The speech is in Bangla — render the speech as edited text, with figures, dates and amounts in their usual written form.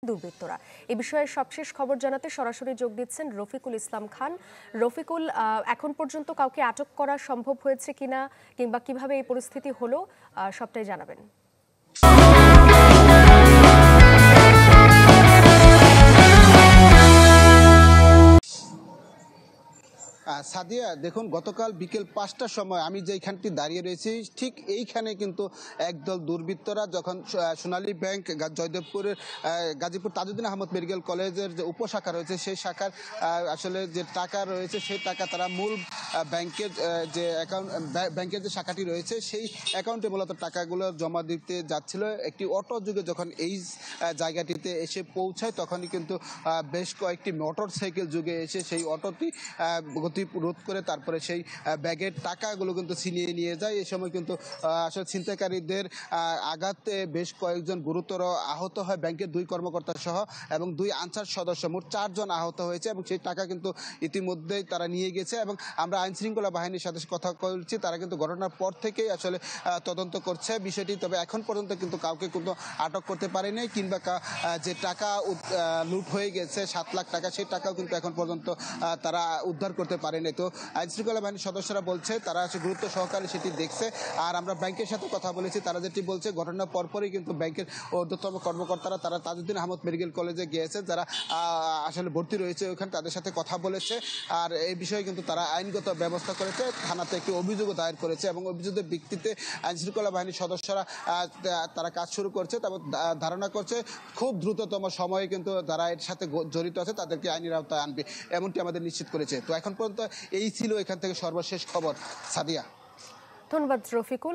দুর্বৃত্তরা। এ বিষয়ে সবশেষ খবর জানাতে সরাসরি যোগ দিচ্ছেন রফিকুল ইসলাম খান। রফিকুল, এখন পর্যন্ত কাউকে আটক করা সম্ভব হয়েছে কিনা কিংবা কিভাবে এই পরিস্থিতি হলো সবটাই জানাবেন। সাদিয়া, দেখুন, গতকাল বিকেল ৫টার সময় আমি যেখানটি দাঁড়িয়ে রয়েছি ঠিক এইখানে কিন্তু একদল দুর্বৃত্তরা যখন সোনালী ব্যাংক জয়দেবপুরের গাজীপুর তাজউদ্দিন আহমদ মেডিকেল কলেজের যে উপশাখা রয়েছে সেই শাখার আসলে যে টাকা রয়েছে সেই টাকা তারা মূল ব্যাংকের যে অ্যাকাউন্ট, ব্যাংকের যে শাখাটি রয়েছে সেই অ্যাকাউন্টে মূলত টাকাগুলো জমা দিতে যাচ্ছিল। একটি অটো যুগে যখন এই জায়গাটিতে এসে পৌঁছায় তখনই কিন্তু বেশ কয়েকটি মোটর সাইকেল যুগে এসে সেই অটোটি গতি রোধ করে তারপরে সেই ব্যাগের টাকাগুলো কিন্তু ছিনিয়ে নিয়ে যায়। এই সময় কিন্তু আসলে ছিনতাইকারীদের আঘাতে বেশ কয়েকজন গুরুতর আহত হয়, ব্যাংকের 2 কর্মকর্তা সহ, এবং 2 আনসার সদস্য, মোট 4 জন আহত হয়েছে এবং সেই টাকা কিন্তু ইতিমধ্যেই তারা নিয়ে গেছে। এবং আমরা আইন শৃঙ্খলা বাহিনীর সাথে কথা বলছি, তারা কিন্তু ঘটনার পর থেকেই আসলে তদন্ত করছে বিষয়টি। তবে এখন পর্যন্ত কিন্তু কাউকে কিন্তু আটক করতে পারেনি, কিংবা যে টাকা লুট হয়ে গেছে 7 লাখ টাকা, সেই টাকাও কিন্তু এখন পর্যন্ত তারা উদ্ধার করতে পারেনি। তো আইন শৃঙ্খলা বাহিনীর সদস্যরা বলছে তারা গুরুত্ব সহকারে সেটি দেখছে। আর আমরা ব্যাংকের সাথে কথা বলেছি, তারা যেটি বলছে ঘটনার পরপরই কিন্তু ব্যাংকের ঊর্ধ্বতম কর্মকর্তারা তারা তাজউদ্দিন আহমদ মেডিকেল কলেজে গিয়েছে, যারা আসলে ভর্তি রয়েছে ওখানে, তাদের সাথে কথা বলেছে। আর এই বিষয়ে কিন্তু তারা আইনগত ব্যবস্থা করেছে, থানাতে একটি অভিযোগও দায়ের করেছে এবং অভিযোগের ভিত্তিতে আইন শৃঙ্খলা বাহিনীর সদস্যরা তারা কাজ শুরু করছে। তারপর ধারণা করছে খুব দ্রুততম সময়ে কিন্তু যারা এর সাথে জড়িত আছে তাদেরকে আইনের আওতায় আনবে, এমনটি আমাদের নিশ্চিত করেছে। তো এখন পর্যন্ত এই ছিল এখান থেকে সর্বশেষ খবর। সাদিয়া, ধন্যবাদ রফিকুল।